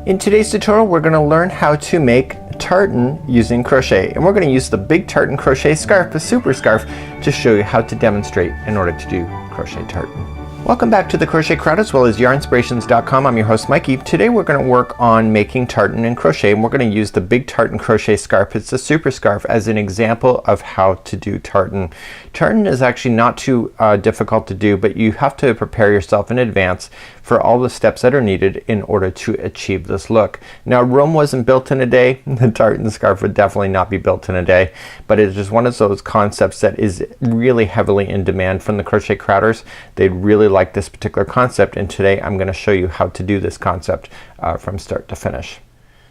In today's tutorial we're going to learn how to make tartan using crochet, and we're going to use the big tartan crochet scarf, the super scarf, to show you how to demonstrate in order to do crochet tartan. Welcome back to the Crochet Crowd as well as yarnspirations.com. I'm your host Mikey. Today we're going to work on making tartan and crochet, and we're going to use the big tartan crochet scarf. It's the super scarf as an example of how to do tartan. Tartan is actually not too difficult to do, but you have to prepare yourself in advance for all the steps that are needed in order to achieve this look. Now Rome wasn't built in a day. The tartan scarf would definitely not be built in a day, but it is one of those concepts that is really heavily in demand from the crochet crowders. They'd really like this particular concept, and today I'm going to show you how to do this concept from start to finish.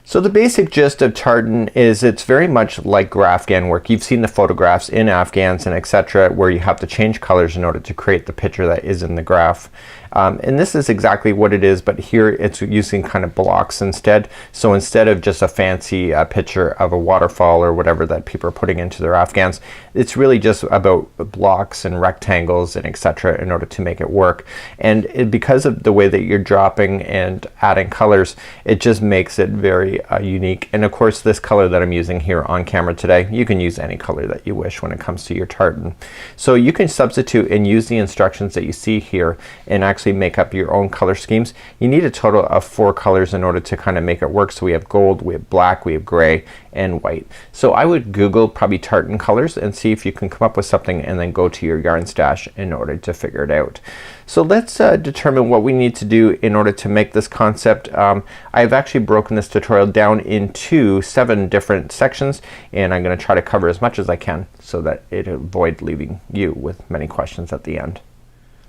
So the basic gist of tartan is it's very much like Afghan work. You've seen the photographs in Afghans and etc. where you have to change colors in order to create the picture that is in the graph. And this is exactly what it is, but here it's using kind of blocks instead. So instead of just a fancy picture of a waterfall or whatever that people are putting into their Afghans, it's really just about blocks and rectangles and etc. in order to make it work. And because of the way that you're dropping and adding colors, it just makes it very unique. And of course this color that I'm using here on camera today, you can use any color that you wish when it comes to your tartan. So you can substitute and use the instructions that you see here and actually make up your own color schemes. You need a total of 4 colors in order to kind of make it work. So we have gold, we have black, we have gray, and white. So I would Google probably tartan colors and see if you can come up with something, and then go to your yarn stash in order to figure it out. So let's determine what we need to do in order to make this concept. I've actually broken this tutorial down into 7 different sections, and I'm going to try to cover as much as I can so that it avoid leaving you with many questions at the end.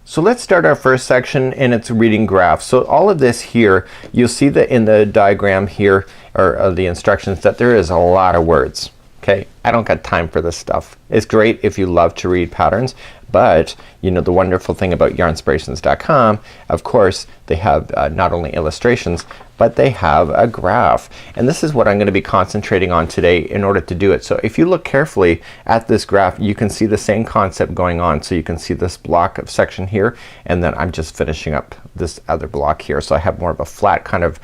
So let's start our first section, and it's reading graphs. So all of this here, you'll see that in the diagram here, or the instructions, that there is a lot of words. Okay, I don't got time for this stuff. It's great if you love to read patterns, but you know the wonderful thing about yarnspirations.com, of course they have not only illustrations, but they have a graph, and this is what I'm going to be concentrating on today in order to do it. So if you look carefully at this graph, you can see the same concept going on. So you can see this block of section here, and then I'm just finishing up this other block here. So I have more of a flat kind of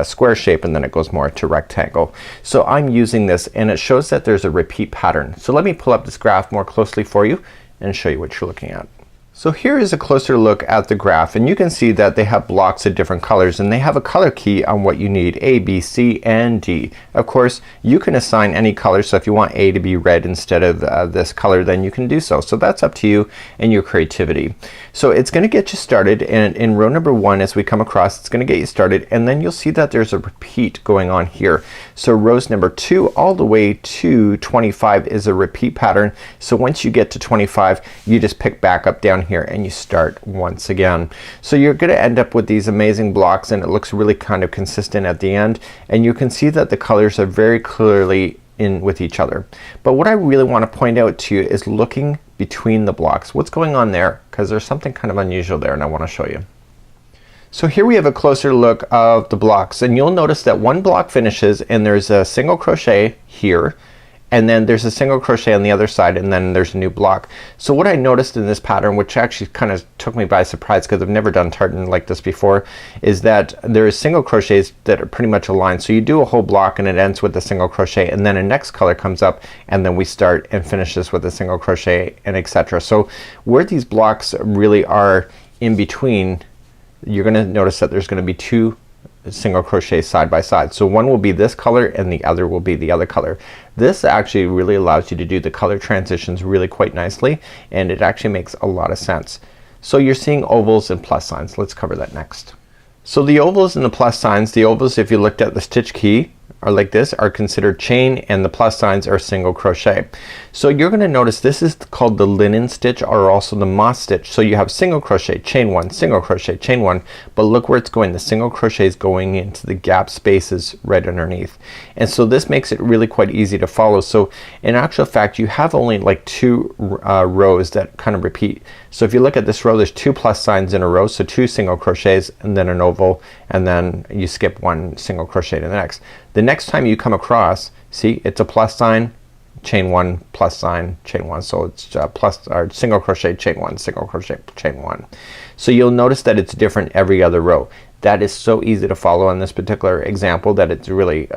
square shape, and then it goes more to rectangle. So I'm using this, and it shows that there's a repeat pattern. So let me pull up this graph more closely for you and show you what you're looking at. So here is a closer look at the graph, and you can see that they have blocks of different colors, and they have a color key on what you need: A, B, C, and D. Of course you can assign any color, so if you want A to be red instead of this color, then you can do so. So that's up to you and your creativity. So it's going to get you started, and in row number 1 as we come across, it's going to get you started, and then you'll see that there's a repeat going on here. So rows number 2 all the way to 25 is a repeat pattern. So once you get to 25, you just pick back up down here and you start once again. So you're gonna end up with these amazing blocks, and it looks really kind of consistent at the end, and you can see that the colors are very clearly in with each other. But what I really want to point out to you is looking between the blocks. What's going on there? Because there's something kind of unusual there, and I want to show you. So here we have a closer look of the blocks, and you'll notice that one block finishes and there's a single crochet here, and then there's a single crochet on the other side, and then there's a new block. So what I noticed in this pattern, which actually kind of took me by surprise because I've never done tartan like this before, is that there is single crochets that are pretty much aligned. So you do a whole block and it ends with a single crochet, and then a next color comes up, and then we start and finish this with a single crochet, and etc. So where these blocks really are in between, you're gonna notice that there's gonna be 2 single crochets side by side. So one will be this color and the other will be the other color. This actually really allows you to do the color transitions really quite nicely, and it actually makes a lot of sense. So you're seeing ovals and plus signs. Let's cover that next. So the ovals and the plus signs, the ovals, if you looked at the stitch key, are like this, are considered chain, and the plus signs are single crochet. So you're gonna notice this is called the linen stitch, or also the moss stitch. So you have single crochet, chain 1, single crochet, chain 1, but look where it's going. The single crochet is going into the gap spaces right underneath, and so this makes it really quite easy to follow. So in actual fact you have only like 2 rows that kind of repeat. So if you look at this row, there's 2 plus signs in a row, so 2 single crochets and then an oval, and then you skip 1 single crochet to the next. The next time you come across, see, it's a plus sign, chain 1, plus sign, chain 1. So it's plus or single crochet, chain 1, single crochet, chain 1. So you'll notice that it's different every other row. That is so easy to follow on this particular example that it's really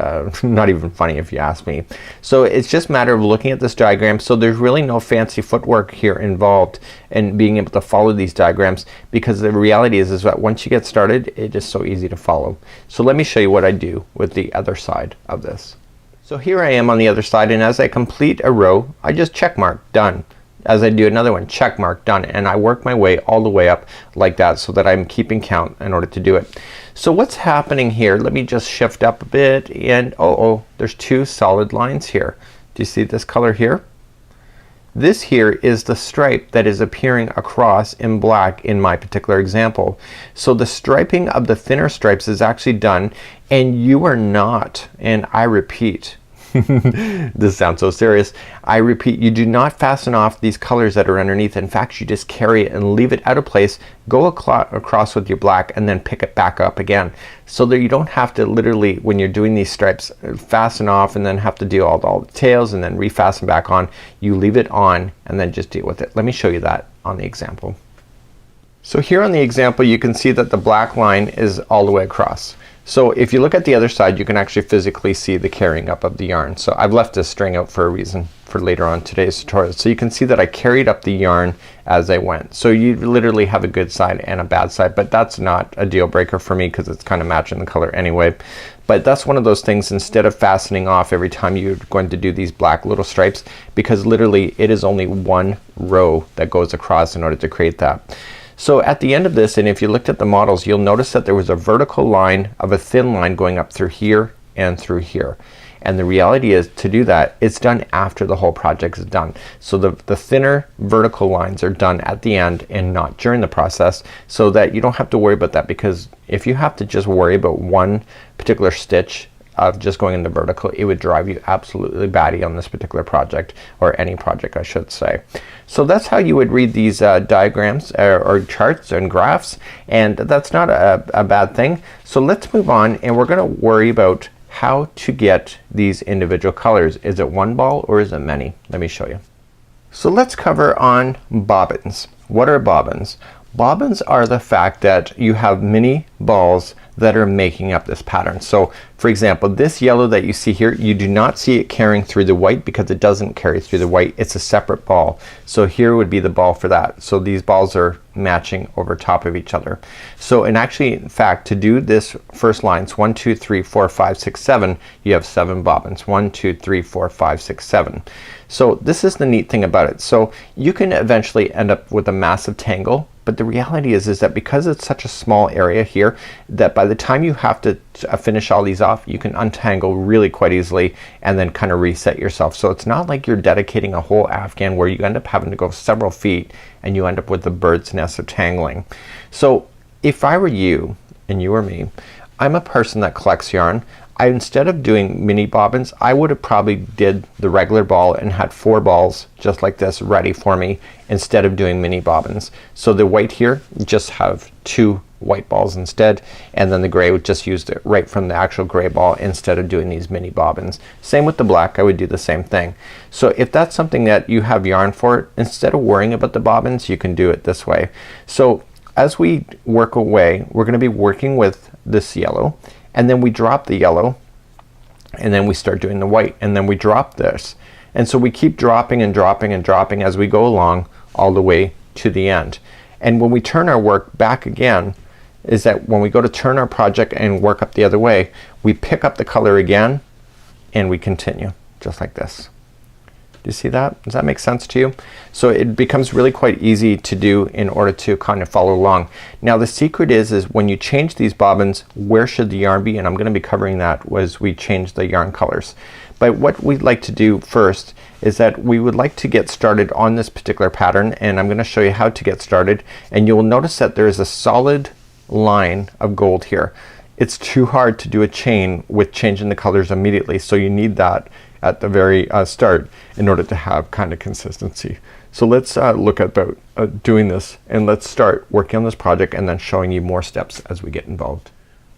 not even funny if you ask me. So it's just a matter of looking at this diagram. So there's really no fancy footwork here involved in being able to follow these diagrams, because the reality is that once you get started, it is so easy to follow. So let me show you what I do with the other side of this. So here I am on the other side, and as I complete a row, I just check mark done. As I do another one, check mark done, and I work my way all the way up like that so that I'm keeping count in order to do it. So what's happening here, let me just shift up a bit, and there's two solid lines here. Do you see this color here? This here is the stripe that is appearing across in black in my particular example. So the striping of the thinner stripes is actually done, and you are not, and I repeat, this sounds so serious, I repeat, you do not fasten off these colors that are underneath. In fact, you just carry it and leave it out of place, go across with your black, and then pick it back up again, so that you don't have to literally, when you're doing these stripes, fasten off and then have to do all the tails and then refasten back on. You leave it on and then just deal with it. Let me show you that on the example. So here on the example, you can see that the black line is all the way across. So if you look at the other side, you can actually physically see the carrying up of the yarn. So I've left this string out for a reason for later on today's tutorial. So you can see that I carried up the yarn as I went. So you literally have a good side and a bad side, but that's not a deal breaker for me because it's kind of matching the color anyway. But that's one of those things, instead of fastening off every time you're going to do these black little stripes, because literally it is only one row that goes across in order to create that. So at the end of this, and if you looked at the models, you'll notice that there was a vertical line of a thin line going up through here and through here. And the reality is, to do that, it's done after the whole project is done. So the thinner vertical lines are done at the end and not during the process, so that you don't have to worry about that, because if you have to just worry about one particular stitch of just going into vertical, it would drive you absolutely batty on this particular project, or any project I should say. So that's how you would read these diagrams or charts and graphs, and that's not a bad thing. So let's move on, and we're gonna worry about how to get these individual colors. Is it one ball or is it many? Let me show you. So let's cover on bobbins. What are bobbins? Bobbins are the fact that you have many balls that are making up this pattern. So for example, this yellow that you see here, you do not see it carrying through the white because it doesn't carry through the white. It's a separate ball. So here would be the ball for that. So these balls are matching over top of each other. So and actually, in fact, to do this first lines 1 2 3 4 5 6 7, you have 7 bobbins. 1 2 3 4 5 6 7. So this is the neat thing about it. So you can eventually end up with a massive tangle, but the reality is that because it's such a small area here, that by the time you have to finish all these off, you can untangle really quite easily and then kind of reset yourself. So it's not like you're dedicating a whole afghan where you end up having to go several feet and you end up with the bird's nest of tangling. So if I were you, and you or me, I'm a person that collects yarn. Instead of doing mini bobbins, I would have probably did the regular ball and had 4 balls just like this ready for me, instead of doing mini bobbins. So the white here, just have 2 white balls instead, and then the gray would just use it right from the actual gray ball instead of doing these mini bobbins. Same with the black, I would do the same thing. So if that's something that you have yarn for, instead of worrying about the bobbins, you can do it this way. So as we work away, we're gonna be working with this yellow, and then we drop the yellow, and then we start doing the white, and then we drop this, and so we keep dropping and dropping and dropping as we go along all the way to the end. And when we turn our work back again, is that when we go to turn our project and work up the other way, we pick up the color again and we continue just like this. Do you see that? Does that make sense to you? So it becomes really quite easy to do in order to kind of follow along. Now the secret is when you change these bobbins, where should the yarn be? And I'm gonna be covering that as we change the yarn colors. But what we'd like to do first is that we would like to get started on this particular pattern, and I'm gonna show you how to get started. And you'll notice that there is a solid line of gold here. It's too hard to do a chain with changing the colors immediately, so you need that at the very start in order to have kind of consistency. So let's look about doing this, and let's start working on this project and then showing you more steps as we get involved.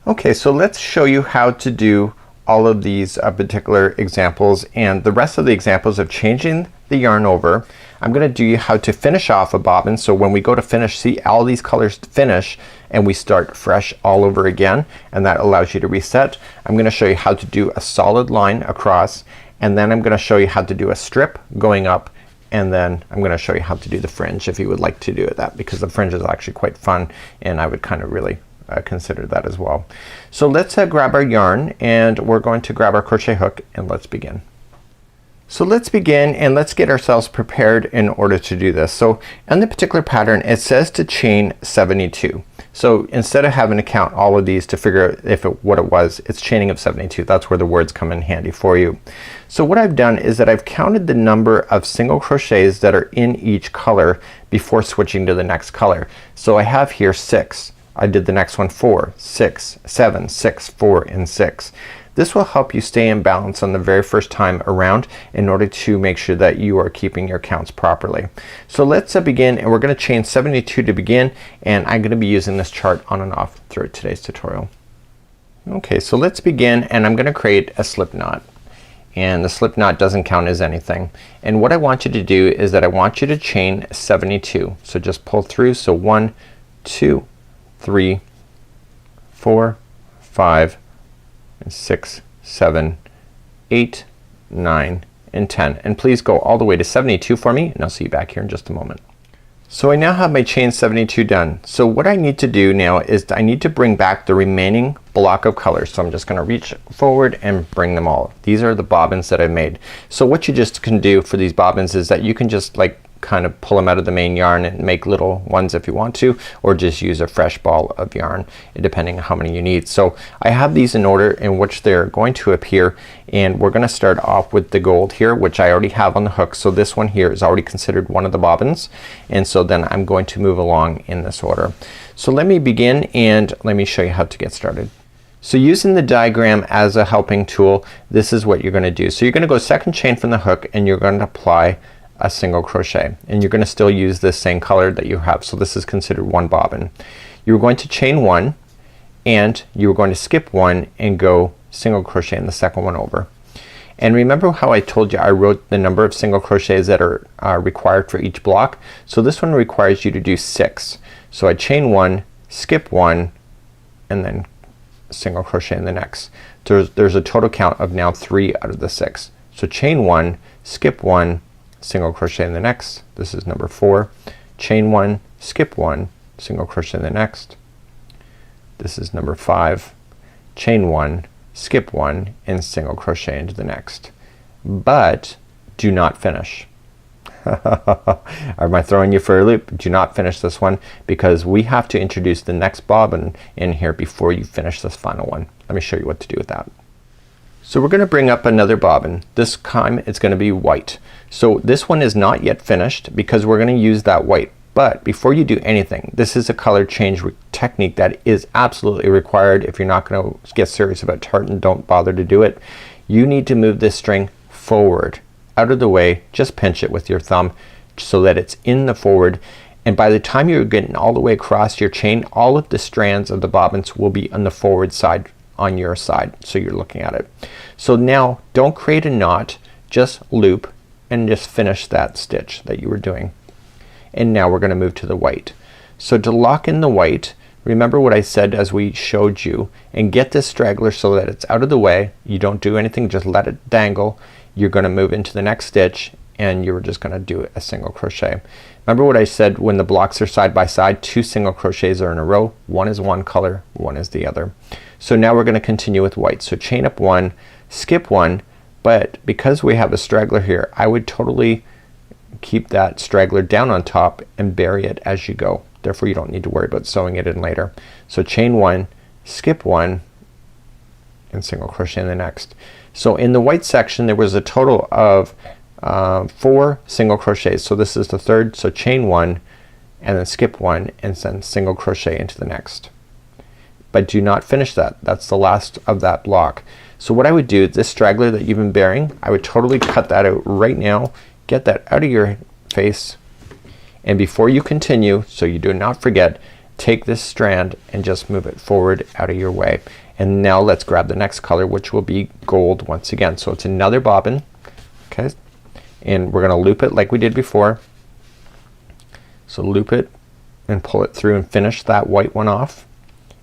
Okay, so let's show you how to do all of these particular examples and the rest of the examples of changing the yarn over. I'm gonna do you how to finish off a bobbin, so when we go to finish, see all these colors finish, and we start fresh all over again, and that allows you to reset. I'm gonna show you how to do a solid line across, and then I'm gonna show you how to do a strip going up, and then I'm gonna show you how to do the fringe if you would like to do that, because the fringe is actually quite fun and I would kind of really consider that as well. So let's grab our yarn, and we're going to grab our crochet hook, and let's begin. So let's begin, and let's get ourselves prepared in order to do this. So in the particular pattern it says to chain 72. So instead of having to count all of these to figure out what it was, it's chaining of 72. That's where the words come in handy for you. So what I've done is that I've counted the number of single crochets that are in each color before switching to the next color. So I have here 6. I did the next one 4, 6, 7, 6, 4, and 6. This will help you stay in balance on the very first time around in order to make sure that you are keeping your counts properly. So let's begin, and we're gonna chain 72 to begin, and I'm gonna be using this chart on and off throughout today's tutorial. Okay, so let's begin, and I'm gonna create a slip knot, and the slip knot doesn't count as anything. And what I want you to do is that I want you to chain 72. So just pull through. So 1, 2, 3, 4, 5, 6, 7, 8, 9, and 10. And please go all the way to 72 for me, and I'll see you back here in just a moment. So I now have my chain 72 done. So what I need to do now is I need to bring back the remaining block of colors. So I'm just gonna reach forward and bring them all. These are the bobbins that I made. So what you just can do for these bobbins is that you can just like kind of pull them out of the main yarn and make little ones if you want to, or just use a fresh ball of yarn depending on how many you need. So I have these in order in which they're going to appear, and we're gonna start off with the gold here, which I already have on the hook. So this one here is already considered one of the bobbins, and so then I'm going to move along in this order. So let me begin, and let me show you how to get started. So using the diagram as a helping tool, this is what you're gonna do. So you're gonna go second chain from the hook, and you're gonna apply a single crochet, and you're gonna still use this same color that you have. So this is considered one bobbin. You're going to chain 1, and you're going to skip 1 and go single crochet in the second one over. And remember how I told you I wrote the number of single crochets that are required for each block? So this one requires you to do 6. So I chain 1, skip 1, and then single crochet in the next. There's a total count of now 3 out of the 6. So chain 1, skip 1, single crochet in the next. This is number 4. Chain 1, skip 1, single crochet in the next. This is number 5. Chain 1, skip 1, and single crochet into the next. But do not finish. Am I throwing you for a loop? Do not finish this one, because we have to introduce the next bobbin in here before you finish this final one. Let me show you what to do with that. So we're gonna bring up another bobbin. This time it's gonna be white. So this one is not yet finished because we're gonna use that white. But before you do anything, this is a color change technique that is absolutely required. If you're not gonna get serious about tartan, don't bother to do it. You need to move this string forward, out of the way. Just pinch it with your thumb so that it's in the forward, and by the time you're getting all the way across your chain, all of the strands of the bobbins will be on the forward side on your side, so you're looking at it. So now don't create a knot, just loop and just finish that stitch that you were doing. And now we're gonna move to the white. So to lock in the white, remember what I said as we showed you, and get this straggler so that it's out of the way. You don't do anything, just let it dangle. You're gonna move into the next stitch, and you're just gonna do a single crochet. Remember what I said, when the blocks are side by side, 2 single crochets are in a row. One is one color, one is the other. So now we're gonna continue with white. So chain up 1, skip 1, but because we have a straggler here, I would totally keep that straggler down on top and bury it as you go. Therefore you don't need to worry about sewing it in later. So chain 1, skip 1, and single crochet in the next. So in the white section there was a total of 4 single crochets. So this is the third. So chain 1 and then skip 1 and then single crochet into the next. But do not finish that. That's the last of that block. So what I would do, this straggler that you've been bearing, I would totally cut that out right now. Get that out of your face, and before you continue, so you do not forget, take this strand and just move it forward out of your way. And now let's grab the next color, which will be gold once again. So it's another bobbin, okay, and we're gonna loop it like we did before. So loop it and pull it through and finish that white one off,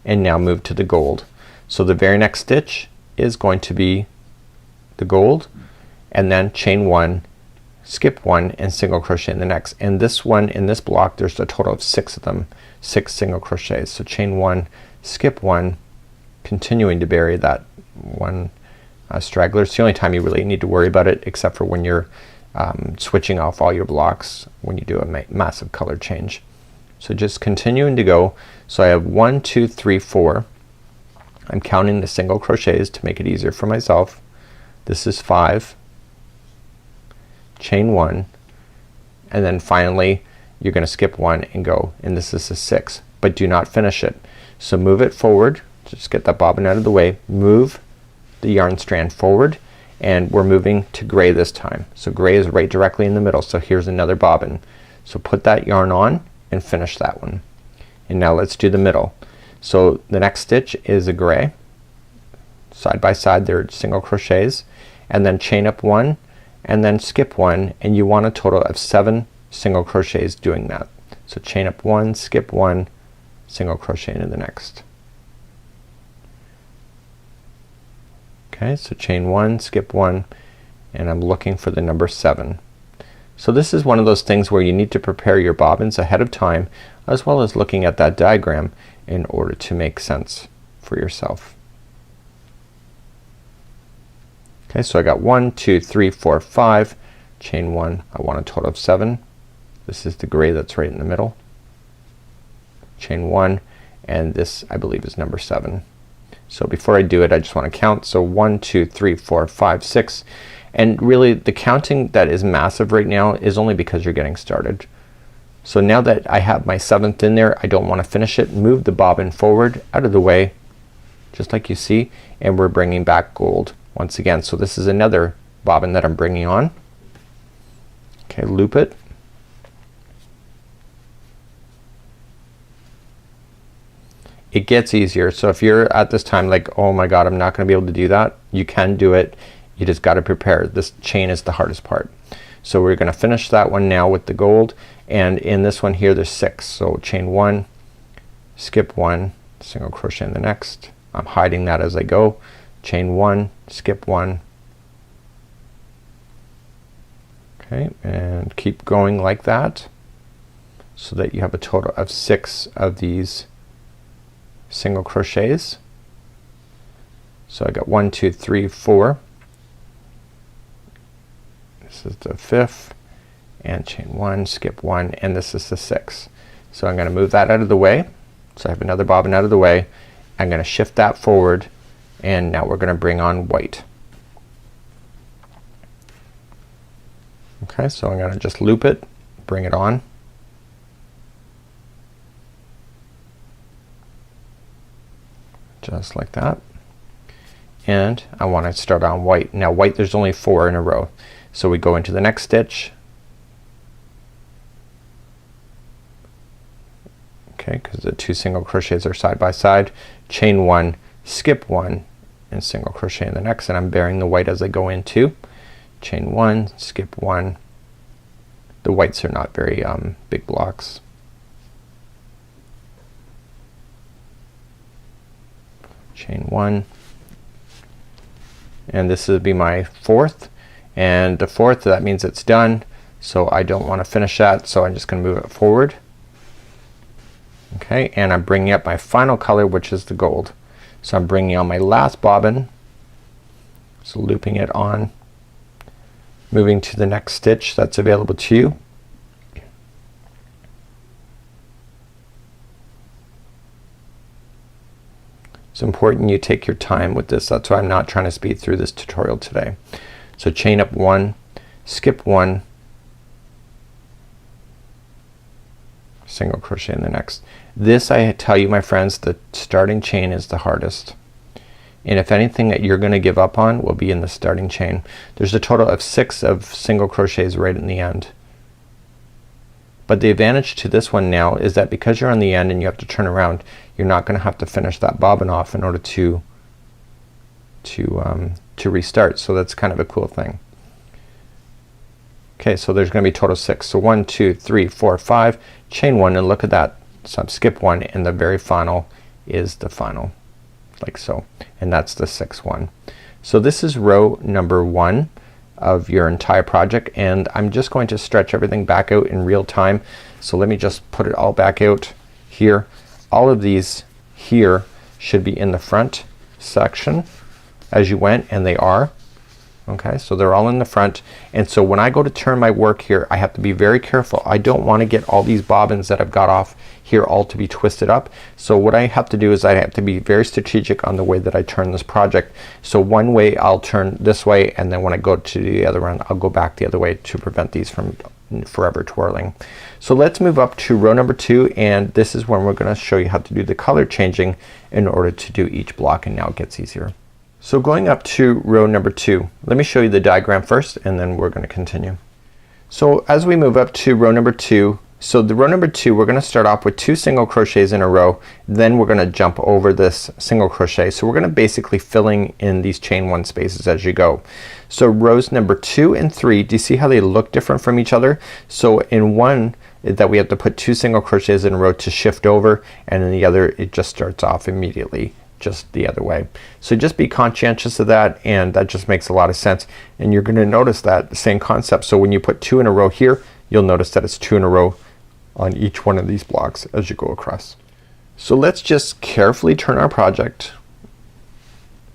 and now move to the gold. So the very next stitch is going to be the gold, and then chain 1, skip 1, and single crochet in the next. And this one in this block, there's a total of 6 of them, 6 single crochets. So chain 1, skip 1, continuing to bury that one straggler. It's the only time you really need to worry about it, except for when you're switching off all your blocks when you do a massive color change. So just continuing to go. So I have 1 2 3 4. I'm counting the single crochets to make it easier for myself. This is 5, chain 1, and then finally you're gonna skip 1 and go, and this is a 6, but do not finish it. So move it forward, just get that bobbin out of the way, move the yarn strand forward, and we're moving to gray this time. So gray is right directly in the middle. So here's another bobbin. So put that yarn on and finish that one. And now let's do the middle. So the next stitch is a gray. Side by side they're single crochets, and then chain up 1 and then skip 1, and you want a total of 7 single crochets doing that. So chain up 1, skip 1, single crochet into the next. Okay, so chain 1, skip 1, and I'm looking for the number 7. So this is one of those things where you need to prepare your bobbins ahead of time, as well as looking at that diagram in order to make sense for yourself. Okay, so I got 1 2 3 4 5, chain 1, I want a total of 7. This is the gray that's right in the middle. Chain 1, and this I believe is number 7. So before I do it, I just want to count. So 1 2 3 4 5 6, and really the counting that is massive right now is only because you're getting started. So now that I have my 7th in there, I don't want to finish it. Move the bobbin forward out of the way, just like you see, and we're bringing back gold once again. So this is another bobbin that I'm bringing on. Okay, loop it. It gets easier. So if you're at this time like, oh my god, I'm not gonna be able to do that, you can do it. You just got to prepare. This chain is the hardest part. So we're gonna finish that one now with the gold, and in this one here there's 6. So chain 1, skip 1, single crochet in the next. I'm hiding that as I go. Chain 1, skip 1. Okay, and keep going like that, so that you have a total of 6 of these single crochets. So I got 1 2 3 4. This is the 5th, and chain 1, skip 1, and this is the 6th. So I'm gonna move that out of the way. So I have another bobbin out of the way. I'm gonna shift that forward, and now we're gonna bring on white. Okay, so I'm gonna just loop it, bring it on. Just like that. And I want to start on white. Now white, there's only 4 in a row. So we go into the next stitch. Okay, because the 2 single crochets are side by side. Chain 1, skip 1, and single crochet in the next, and I'm burying the white as I go in too. Chain 1, skip 1. The whites are not very big blocks. Chain 1, and this will be my 4th, and the 4th, that means it's done, so I don't want to finish that, so I'm just gonna move it forward. Okay, and I'm bringing up my final color, which is the gold. So I'm bringing on my last bobbin, so looping it on, moving to the next stitch that's available to you. It's important you take your time with this. That's why I'm not trying to speed through this tutorial today. So chain up 1, skip 1, single crochet in the next. This, I tell you my friends, the starting chain is the hardest. And if anything that you're gonna give up on will be in the starting chain. There's a total of 6 of single crochets right in the end. But the advantage to this one now is that because you're on the end and you have to turn around, you're not gonna have to finish that bobbin off in order to restart. So that's kind of a cool thing. Okay, so there's gonna be a total of 6. So 1 2 3 4 5, chain 1, and look at that. So skip one, and the very final is the final, like so, and that's the 6th one. So this is row number 1 of your entire project, and I'm just going to stretch everything back out in real time. So let me just put it all back out here. All of these here should be in the front section as you went, and they are. Okay, so they're all in the front, and so when I go to turn my work here, I have to be very careful. I don't want to get all these bobbins that I've got off here all to be twisted up. So what I have to do is I have to be very strategic on the way that I turn this project. So one way I'll turn this way, and then when I go to the other one, I'll go back the other way to prevent these from forever twirling. So let's move up to row number 2, and this is when we're gonna show you how to do the color changing in order to do each block, and now it gets easier. So going up to row number 2, let me show you the diagram first, and then we're gonna continue. So as we move up to row number 2, so the row number 2, we're gonna start off with 2 single crochets in a row, then we're gonna jump over this single crochet. So we're gonna basically filling in these chain 1 spaces as you go. So rows number 2 and 3, do you see how they look different from each other? So in one that we have to put 2 single crochets in a row to shift over, and in the other it just starts off immediately just the other way. So just be conscientious of that, and that just makes a lot of sense, and you're gonna notice that same concept. So when you put 2 in a row here, you'll notice that it's 2 in a row on each one of these blocks as you go across. So let's just carefully turn our project.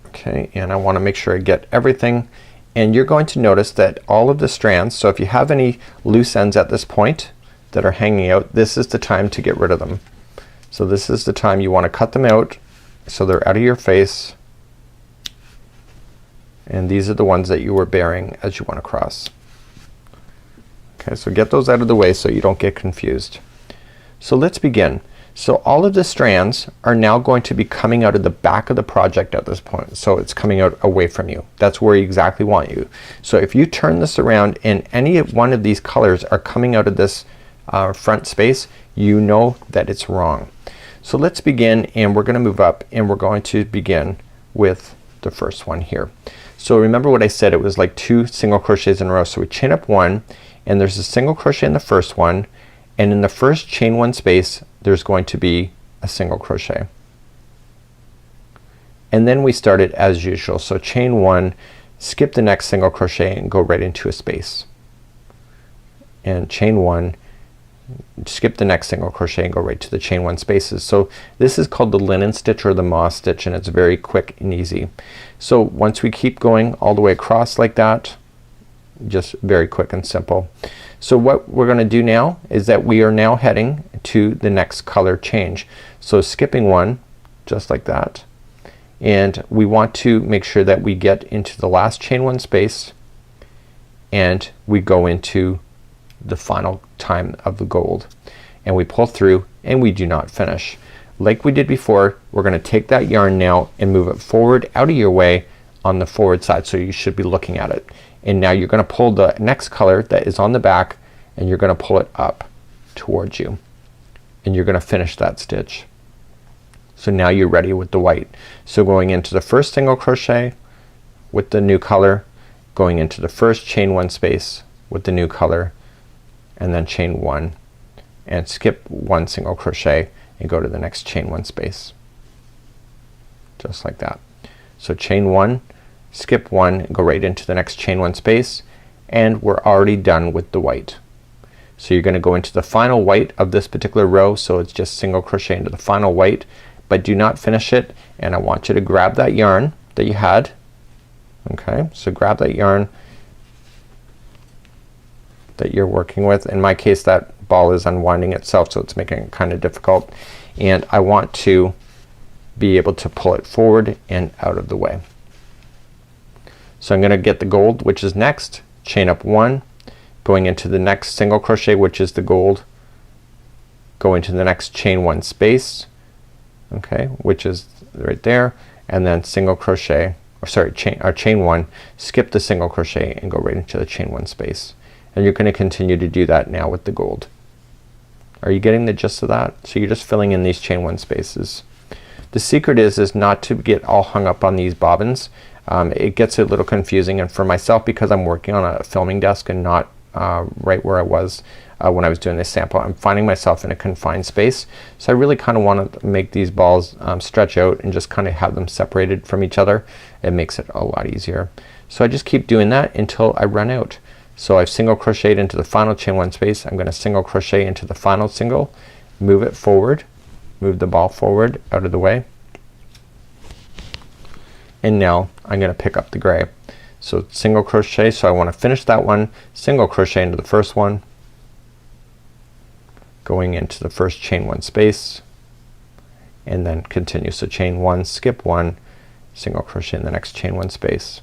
Okay, and I want to make sure I get everything, and you're going to notice that all of the strands, so if you have any loose ends at this point that are hanging out, this is the time to get rid of them. So this is the time you want to cut them out so they're out of your face, and these are the ones that you were bearing as you went across. Okay, so get those out of the way so you don't get confused. So let's begin. So all of the strands are now going to be coming out of the back of the project at this point. So it's coming out away from you. That's where you exactly want you. So if you turn this around and any one of these colors are coming out of this front space, you know that it's wrong. So let's begin, and we're gonna move up, and we're going to begin with the first one here. So remember what I said, it was like 2 single crochets in a row. So we chain up 1, and there's a single crochet in the first one, and in the first chain 1 space there's going to be a single crochet, and then we start it as usual. So chain 1, skip the next single crochet and go right into a space, and chain 1, skip the next single crochet and go right to the chain 1 spaces. So this is called the linen stitch or the moss stitch, and it's very quick and easy. So once we keep going all the way across like that, just very quick and simple. So what we're gonna do now is that we are now heading to the next color change. So skipping 1 just like that, and we want to make sure that we get into the last chain 1 space, and we go into the final time of the gold, and we pull through, and we do not finish. Like we did before, we're gonna take that yarn now and move it forward out of your way on the forward side, so you should be looking at it. And now you're gonna pull the next color that is on the back, and you're gonna pull it up towards you, and you're gonna finish that stitch. So now you're ready with the white. So going into the first single crochet with the new color, going into the first chain 1 space with the new color, and then chain 1 and skip 1 single crochet and go to the next chain 1 space, just like that. So chain 1, skip 1 and go right into the next chain 1 space, and we're already done with the white. So you're gonna go into the final white of this particular row, so it's just single crochet into the final white, but do not finish it, and I want you to grab that yarn that you had. Okay, so grab that yarn that you're working with. In my case, that ball is unwinding itself, so it's making it kind of difficult, and I want to be able to pull it forward and out of the way. So I'm gonna get the gold, which is next, chain up 1, going into the next single crochet, which is the gold, go into the next chain 1 space, okay, which is right there, and then single crochet, or sorry, chain 1, skip the single crochet and go right into the chain 1 space. And you're gonna continue to do that now with the gold. Are you getting the gist of that? So you're just filling in these chain 1 spaces. The secret is not to get all hung up on these bobbins. It gets a little confusing, and for myself, because I'm working on a filming desk and not right where I was when I was doing this sample. I'm finding myself in a confined space, so I really kind of want to make these balls stretch out and just kind of have them separated from each other. It makes it a lot easier. So I just keep doing that until I run out. So I've single crocheted into the final chain one space. I'm gonna single crochet into the final single, move it forward, move the ball forward out of the way, and now I'm gonna pick up the gray. So single crochet, so I want to finish that one, single crochet into the first one, going into the first chain one space, and then continue. So chain one, skip one, single crochet in the next chain one space.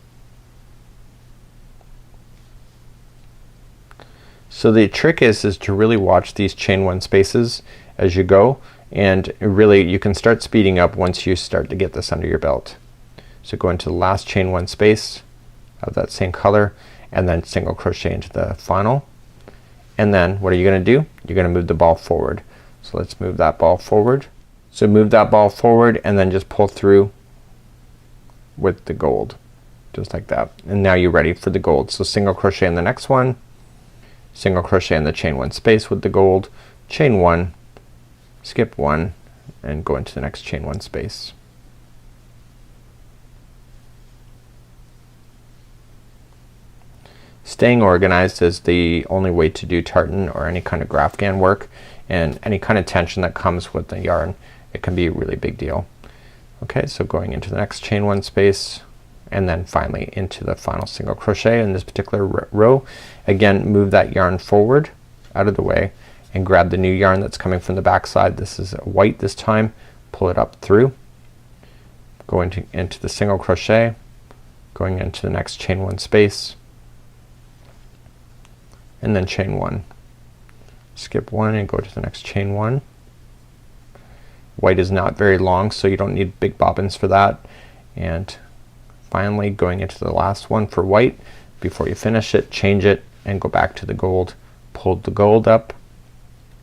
So the trick is to really watch these chain one spaces as you go, and really you can start speeding up once you start to get this under your belt. So go into the last chain one space of that same color, and then single crochet into the final, and then what are you gonna do? You're gonna move the ball forward. So let's move that ball forward. So move that ball forward and then just pull through with the gold, just like that, and now you're ready for the gold. So single crochet in the next one, single crochet in the chain one space with the gold, chain one, skip one, and go into the next chain one space. Staying organized is the only way to do tartan or any kind of grafghan work, and any kind of tension that comes with the yarn, it can be a really big deal. Okay, so going into the next chain one space, and then finally into the final single crochet in this particular row. Again, move that yarn forward out of the way and grab the new yarn that's coming from the back side. This is white this time. Pull it up through, go into the single crochet, going into the next chain one space, and then chain one, skip one and go to the next chain one. White is not very long, so you don't need big bobbins for that. And finally going into the last one for white, before you finish it, change it and go back to the gold. Pull the gold up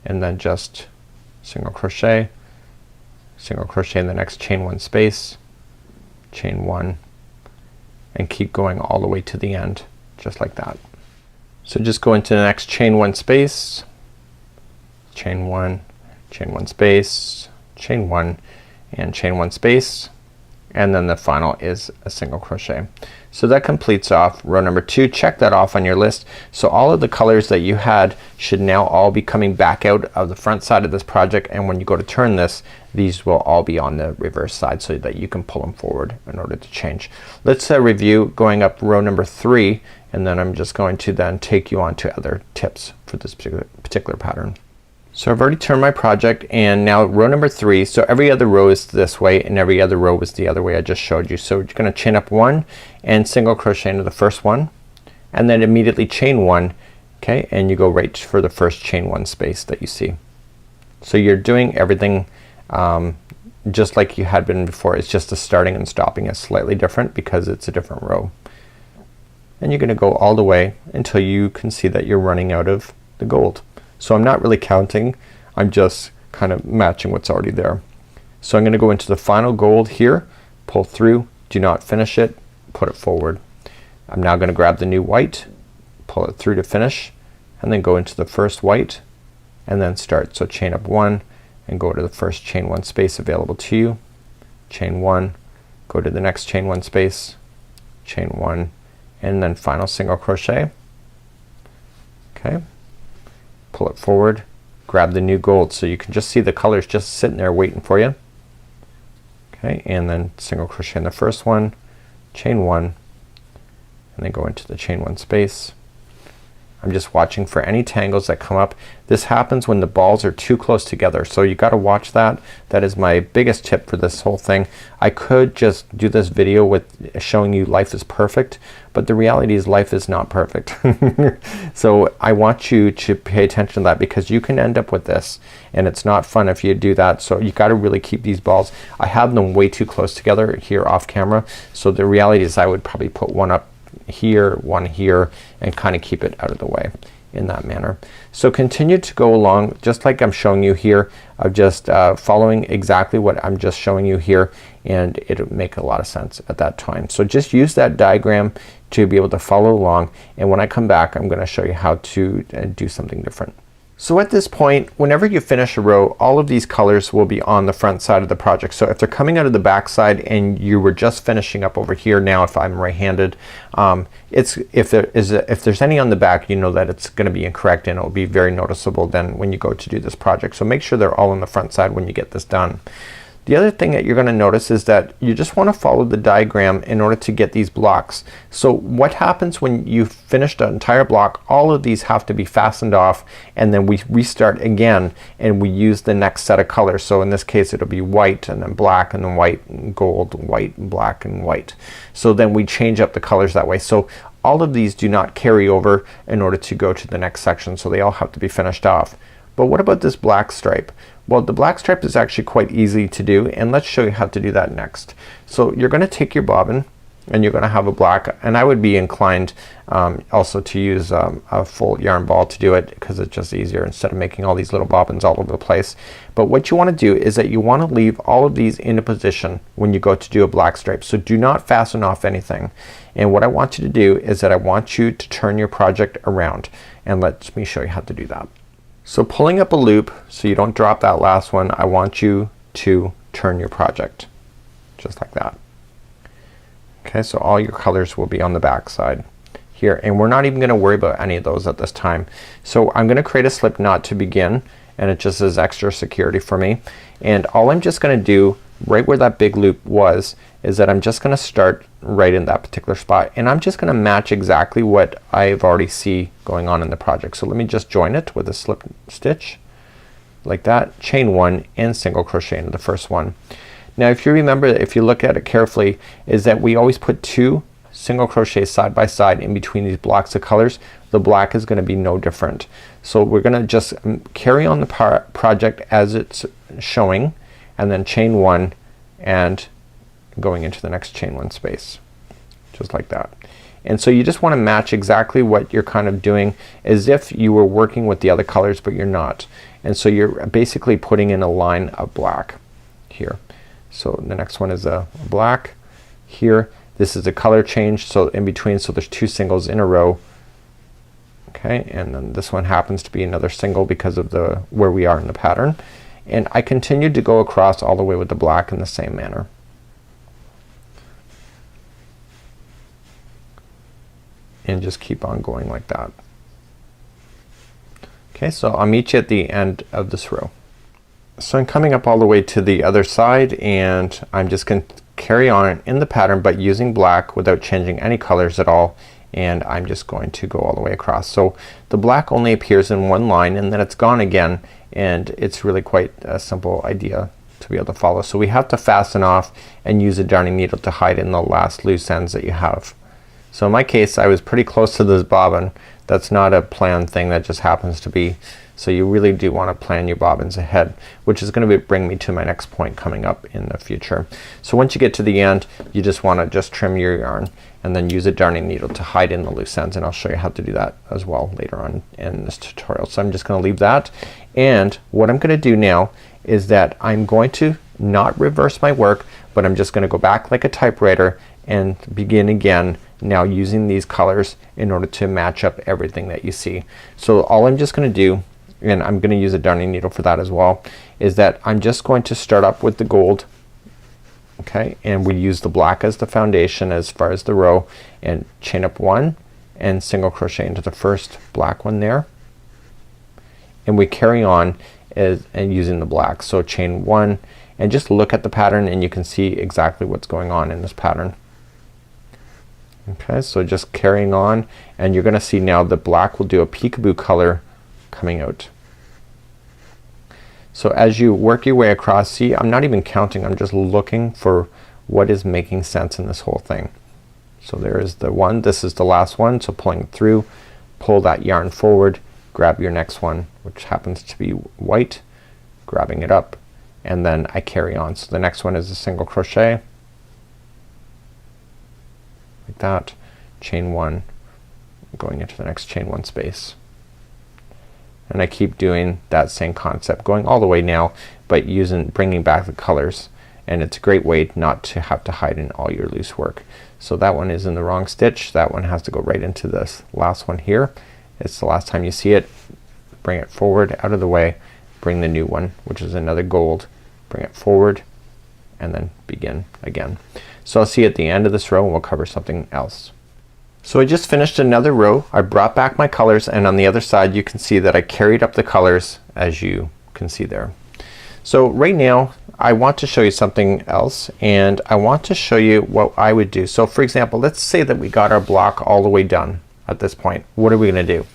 and then just single crochet, single crochet in the next chain one space, chain one, and keep going all the way to the end, just like that. So just go into the next chain one space, chain one space, chain one, and chain one space, and then the final is a single crochet. So that completes off row number 2. Check that off on your list. So all of the colors that you had should now all be coming back out of the front side of this project, and when you go to turn this, these will all be on the reverse side so that you can pull them forward in order to change. Let's review going up row number 3, and then I'm just going to then take you on to other tips for this particular pattern. So I've already turned my project, and now row number 3, so every other row is this way and every other row was the other way I just showed you. So you're gonna chain up 1 and single crochet into the first one, and then immediately chain 1, okay, and you go right for the first chain 1 space that you see. So you're doing everything just like you had been before. It's just the starting and stopping is slightly different because it's a different row. And you're gonna go all the way until you can see that you're running out of the gold. So I'm not really counting, I'm just kind of matching what's already there. So I'm gonna go into the final gold here, pull through, do not finish it, put it forward. I'm now gonna grab the new white, pull it through to finish, and then go into the first white and then start. So chain up 1 and go to the first chain 1 space available to you, chain 1, go to the next chain 1 space, chain 1, and then final single crochet. Okay, pull it forward, grab the new gold, so you can just see the colors just sitting there waiting for you. Okay, and then single crochet in the first one, chain 1, and then go into the chain 1 space. I'm just watching for any tangles that come up. This happens when the balls are too close together, so you gotta watch that. That is my biggest tip for this whole thing. I could just do this video with showing you life is perfect, but the reality is life is not perfect. So I want you to pay attention to that, because you can end up with this and it's not fun if you do that. So you gotta really keep these balls. I have them way too close together here off camera, so the reality is I would probably put one up here, one here, and kind of keep it out of the way in that manner. So continue to go along just like I'm showing you here, of just following exactly what I'm just showing you here, and it'll make a lot of sense at that time. So just use that diagram to be able to follow along, and when I come back I'm gonna show you how to do something different. So at this point, whenever you finish a row, all of these colors will be on the front side of the project. So if they're coming out of the back side and you were just finishing up over here, now if I'm right-handed, if there's any on the back, you know that it's going to be incorrect, and it will be very noticeable then when you go to do this project. So make sure they're all on the front side when you get this done. The other thing that you're going to notice is that you just want to follow the diagram in order to get these blocks. So what happens when you finish the entire block, all of these have to be fastened off, and then we restart again and we use the next set of colors. So in this case it'll be white and then black and then white and gold, white and black and white. So then we change up the colors that way. So all of these do not carry over in order to go to the next section, so they all have to be finished off. But what about this black stripe? Well, the black stripe is actually quite easy to do, and let's show you how to do that next. So you're gonna take your bobbin and you're gonna have a black, and I would be inclined also to use a full yarn ball to do it, because it's just easier instead of making all these little bobbins all over the place. But what you want to do is that you want to leave all of these in a position when you go to do a black stripe. So do not fasten off anything. And what I want you to do is that I want you to turn your project around, and let me show you how to do that. So pulling up a loop so you don't drop that last one, I want you to turn your project just like that. Okay, so all your colors will be on the back side here, and we're not even gonna worry about any of those at this time. So I'm gonna create a slip knot to begin, and it just is extra security for me. And all I'm just gonna do right where that big loop was is that I'm just gonna start right in that particular spot, and I'm just gonna match exactly what I've already see going on in the project. So let me just join it with a slip stitch like that, chain one, and single crochet into the first one. Now if you remember, if you look at it carefully, is that we always put 2 single crochets side by side in between these blocks of colors. The black is gonna be no different. So we're gonna just carry on the project as it's showing, and then chain one and going into the next chain one space just like that. And so you just want to match exactly what you're kind of doing, as if you were working with the other colors, but you're not. And so you're basically putting in a line of black here. So the next one is a black here. This is a color change, so in between, so there's 2 singles in a row. Okay, and then this one happens to be another single because of the where we are in the pattern. And I continued to go across all the way with the black in the same manner. And just keep on going like that. Okay, so I'll meet you at the end of this row. So I'm coming up all the way to the other side, and I'm just gonna carry on in the pattern but using black without changing any colors at all, and I'm just going to go all the way across. So the black only appears in one line and then it's gone again, and it's really quite a simple idea to be able to follow. So we have to fasten off and use a darning needle to hide in the last loose ends that you have. So in my case I was pretty close to this bobbin. That's not a planned thing, that just happens to be. So you really do want to plan your bobbins ahead, which is going to bring me to my next point coming up in the future. So once you get to the end, you just want to just trim your yarn and then use a darning needle to hide in the loose ends, and I'll show you how to do that as well later on in this tutorial. So I'm just going to leave that, and what I'm going to do now is that I'm going to not reverse my work, but I'm just going to go back like a typewriter and begin again, now using these colors in order to match up everything that you see. So all I'm just gonna do, and I'm gonna use a darning needle for that as well, is that I'm just going to start up with the gold, okay, and we use the black as the foundation as far as the row, and chain up 1 and single crochet into the first black one there, and we carry on and using the black. So chain 1, and just look at the pattern and you can see exactly what's going on in this pattern. Okay, so just carrying on, and you're gonna see now the black will do a peekaboo color coming out. So as you work your way across, see, I'm not even counting, I'm just looking for what is making sense in this whole thing. So there is the one, this is the last one, so pulling it through, pull that yarn forward, grab your next one, which happens to be white, grabbing it up, and then I carry on. So the next one is a single crochet like that, chain 1, going into the next chain 1 space, and I keep doing that same concept, going all the way now, but bringing back the colors, and it's a great way not to have to hide in all your loose work. So that one is in the wrong stitch, that one has to go right into this last one here. It's the last time you see it, bring it forward out of the way, bring the new one, which is another gold, bring it forward, and then begin again. So I'll see you at the end of this row and we'll cover something else. So I just finished another row. I brought back my colors, and on the other side you can see that I carried up the colors, as you can see there. So right now I want to show you something else, and I want to show you what I would do. So for example, let's say that we got our block all the way done at this point. What are we gonna do?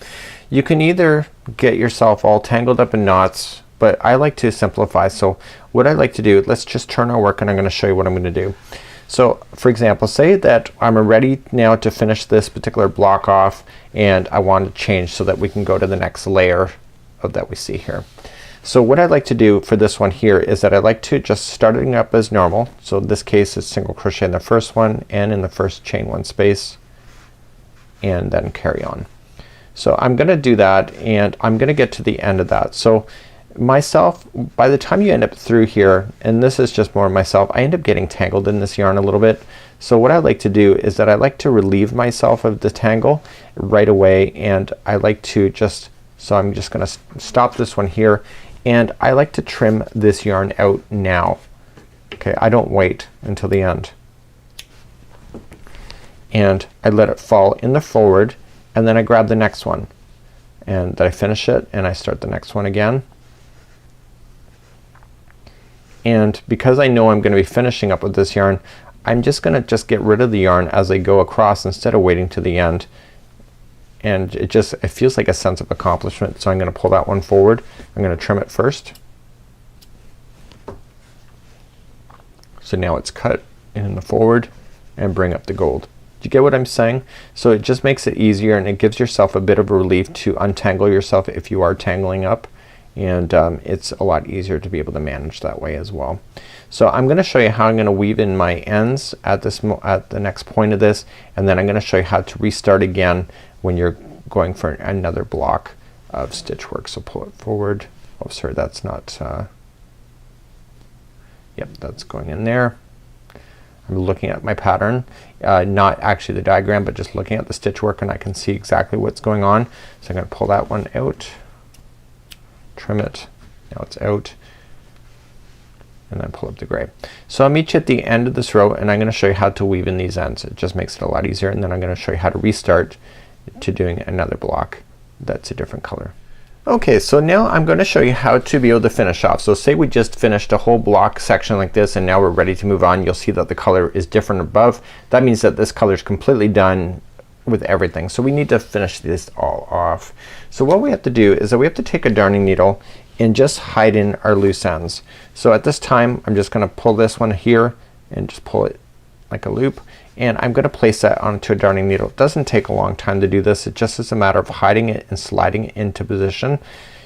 You can either get yourself all tangled up in knots, but I like to simplify. So what I like to do, let's just turn our work and I'm gonna show you what I'm gonna do. So for example, say that I'm ready now to finish this particular block off, and I want to change so that we can go to the next layer of that we see here. So what I'd like to do for this one here is that I like to just starting up as normal. So in this case it's single crochet in the first one and in the first chain one space, and then carry on. So I'm gonna do that, and I'm gonna get to the end of that. So myself, by the time you end up through here, and this is just more myself, I end up getting tangled in this yarn a little bit. So what I like to do is that I like to relieve myself of the tangle right away, and I like to just, so I'm just gonna stop this one here, and I like to trim this yarn out now. Okay, I don't wait until the end, and I let it fall in the forward, and then I grab the next one, and then I finish it and I start the next one again. And because I know I'm gonna be finishing up with this yarn, I'm just gonna get rid of the yarn as I go across instead of waiting to the end. And it feels like a sense of accomplishment. So I'm gonna pull that one forward. I'm gonna trim it first. So now it's cut in the forward, and bring up the gold. Do you get what I'm saying? So it just makes it easier, and it gives yourself a bit of a relief to untangle yourself if you are tangling up. And it's a lot easier to be able to manage that way as well. So I'm gonna show you how I'm gonna weave in my ends at the next point of this, and then I'm gonna show you how to restart again when you're going for another block of stitch work. So pull it forward. Oh sorry, that's not yep, that's going in there. I'm looking at my pattern, not actually the diagram, but just looking at the stitch work, and I can see exactly what's going on. So I'm gonna pull that one out, trim it, now it's out, and then pull up the gray. So I'll meet you at the end of this row, and I'm gonna show you how to weave in these ends. It just makes it a lot easier, and then I'm gonna show you how to restart to doing another block that's a different color. Okay, so now I'm gonna show you how to be able to finish off. So say we just finished a whole block section like this, and now we're ready to move on. You'll see that the color is different above. That means that this color is completely done with everything. So we need to finish this all off. So what we have to do is that we have to take a darning needle and just hide in our loose ends. So at this time I'm just gonna pull this one here and just pull it like a loop, and I'm gonna place that onto a darning needle. It doesn't take a long time to do this. It just is a matter of hiding it and sliding it into position.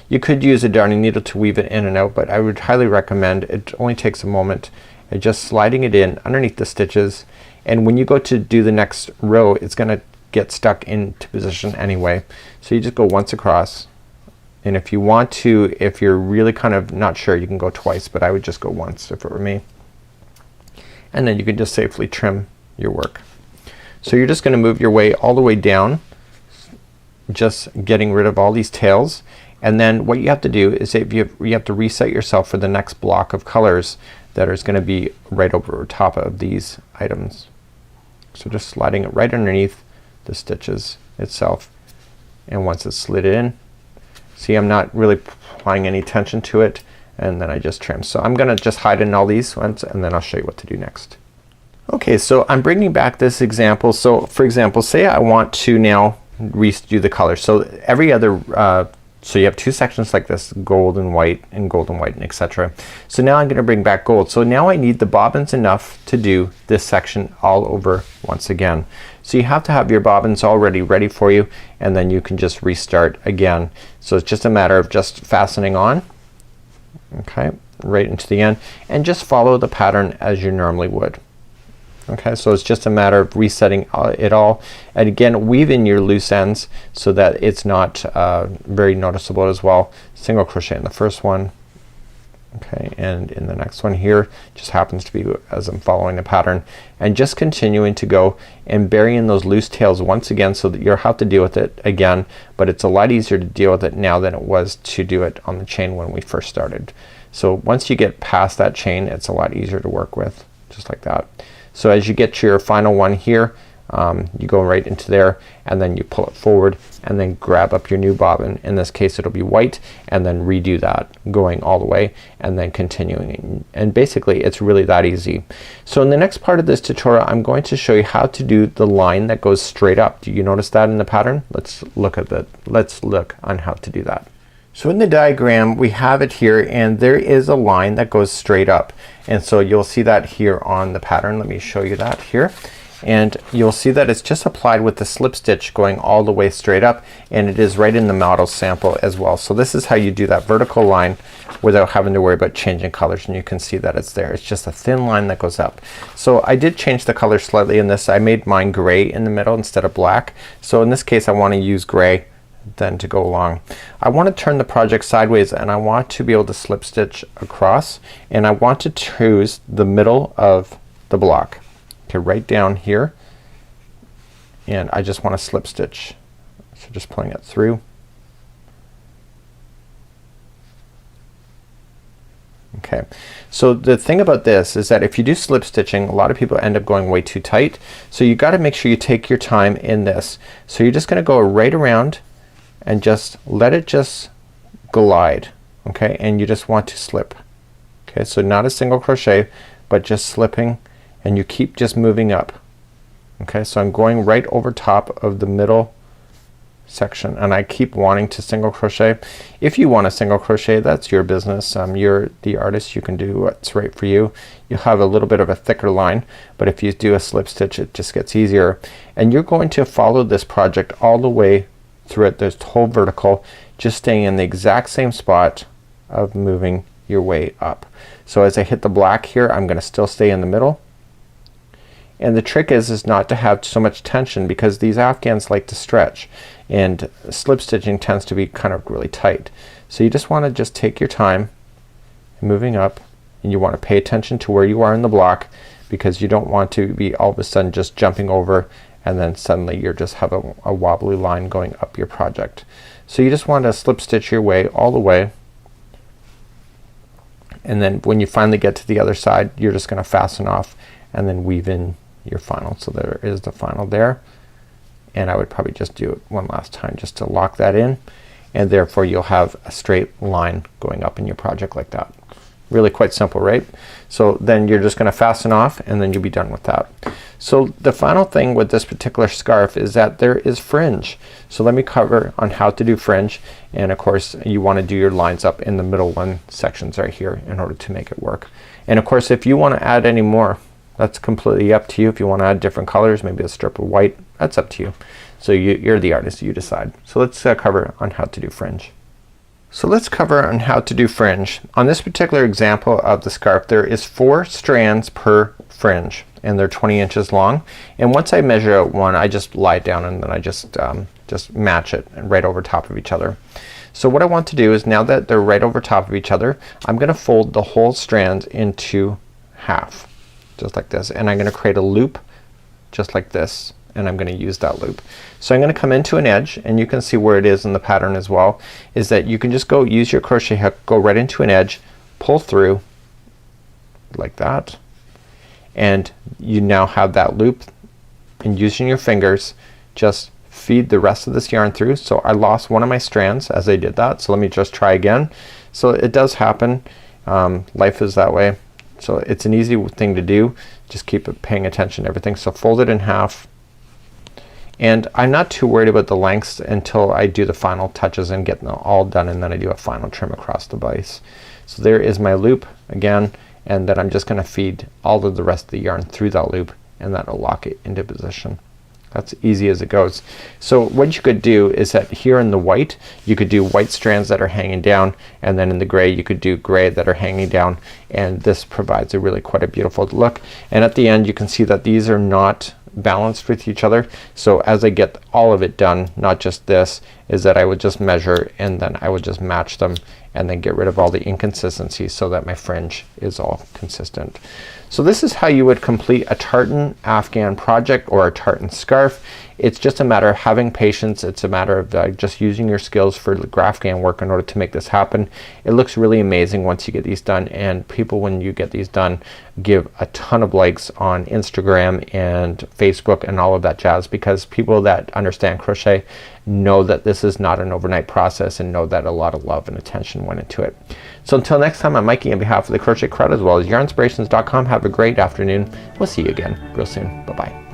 You could use a darning needle to weave it in and out, but I would highly recommend, it only takes a moment, and just sliding it in underneath the stitches, and when you go to do the next row it's gonna get stuck into position anyway. So you just go once across, and if you want to, if you're really kind of not sure, you can go twice, but I would just go once if it were me. And then you can just safely trim your work. So you're just gonna move your way all the way down, just getting rid of all these tails, and then what you have to do is if you have to reset yourself for the next block of colors that is gonna be right over top of these items. So just sliding it right underneath the stitches itself, and once it's slid in, see I'm not really applying any tension to it, and then I just trim. So I'm gonna just hide in all these ones, and then I'll show you what to do next. Okay, so I'm bringing back this example. So for example, say I want to now redo the color. So every other so you have two sections like this, gold and white and gold and white and etc. So now I'm gonna bring back gold. So now I need the bobbins enough to do this section all over once again. So you have to have your bobbins already ready for you, and then you can just restart again. So it's just a matter of just fastening on, okay, right into the end, and just follow the pattern as you normally would. Okay, so it's just a matter of resetting it all, and again weave in your loose ends so that it's not very noticeable as well. Single crochet in the first one, Okay, and in the next one here just happens to be as I'm following the pattern, and just continuing to go and burying those loose tails once again, so that you'll have to deal with it again, but it's a lot easier to deal with it now than it was to do it on the chain when we first started. So once you get past that chain, it's a lot easier to work with, just like that. So as you get to your final one here, you go right into there, and then you pull it forward and then grab up your new bobbin. In this case it'll be white, and then redo that going all the way and then continuing, and basically it's really that easy. So in the next part of this tutorial I'm going to show you how to do the line that goes straight up. Do you notice that in the pattern? Let's look at that. Let's look on how to do that. So in the diagram we have it here, and there is a line that goes straight up, and so you'll see that here on the pattern. Let me show you that here. And you'll see that it's just applied with the slip stitch going all the way straight up, and it is right in the model sample as well. So this is how you do that vertical line without having to worry about changing colors, and you can see that it's there. It's just a thin line that goes up. So I did change the color slightly in this. I made mine gray in the middle instead of black. So in this case I want to use gray then to go along. I want to turn the project sideways, and I want to be able to slip stitch across, and I want to choose the middle of the block. Okay, right down here, and I just want to slip stitch. So just pulling it through. Okay, so the thing about this is that if you do slip stitching, a lot of people end up going way too tight. So you got to make sure you take your time in this. So you're just gonna go right around and just let it just glide. Okay, and you just want to slip. Okay, so not a single crochet, but just slipping, and you keep just moving up. Okay, so I'm going right over top of the middle section, and I keep wanting to single crochet. If you want a single crochet, that's your business. You're the artist, you can do what's right for you. You'll have a little bit of a thicker line, but if you do a slip stitch it just gets easier. And you're going to follow this project all the way through it, this whole vertical, just staying in the exact same spot of moving your way up. So as I hit the black here, I'm gonna still stay in the middle. And the trick is not to have so much tension, because these Afghans like to stretch, and slip stitching tends to be kind of really tight. So you just want to just take your time moving up, and you want to pay attention to where you are in the block, because you don't want to be all of a sudden just jumping over and then suddenly you're just have a wobbly line going up your project. So you just want to slip stitch your way all the way, and then when you finally get to the other side you're just gonna fasten off and then weave in your final. So there is the final there, and I would probably just do it one last time just to lock that in, and therefore you'll have a straight line going up in your project like that. Really quite simple, right? So then you're just gonna fasten off, and then you'll be done with that. So the final thing with this particular scarf is that there is fringe. So let me cover on how to do fringe, and of course you want to do your lines up in the middle one sections right here in order to make it work. And of course if you want to add any more, that's completely up to you. If you want to add different colors, maybe a strip of white, that's up to you. So you're the artist, you decide. So let's cover on how to do fringe. So let's cover on how to do fringe. On this particular example of the scarf there is 4 strands per fringe, and they're 20 inches long, and once I measure out one I just lie down and then I just match it right over top of each other. So what I want to do is, now that they're right over top of each other, I'm gonna fold the whole strand into half just like this, and I'm gonna create a loop just like this, and I'm gonna use that loop. So I'm gonna come into an edge, and you can see where it is in the pattern as well, is that you can just go use your crochet hook, go right into an edge, pull through like that, and you now have that loop, and using your fingers just feed the rest of this yarn through. So I lost one of my strands as I did that, so let me just try again. So it does happen, life is that way. So it's an easy thing to do, just keep paying attention to everything. So fold it in half, and I'm not too worried about the lengths until I do the final touches and get them all done, and then I do a final trim across the vise. So there is my loop again, and then I'm just gonna feed all of the rest of the yarn through that loop, and that'll lock it into position. That's easy as it goes. So what you could do is that here in the white you could do white strands that are hanging down, and then in the gray you could do gray that are hanging down, and this provides a really quite a beautiful look. And at the end you can see that these are not balanced with each other. So as I get all of it done, not just this, is that I would just measure and then I would just match them, and then get rid of all the inconsistencies so that my fringe is all consistent. So this is how you would complete a tartan Afghan project or a tartan scarf. It's just a matter of having patience. It's a matter of just using your skills for Afghan work in order to make this happen. It looks really amazing once you get these done, and people, when you get these done, give a ton of likes on Instagram and Facebook and all of that jazz, because people that understand crochet know that this is not an overnight process and know that a lot of love and attention went into it. So until next time, I'm Mikey on behalf of the Crochet Crowd as well as yarnspirations.com. Have a great afternoon. We'll see you again real soon. Bye bye.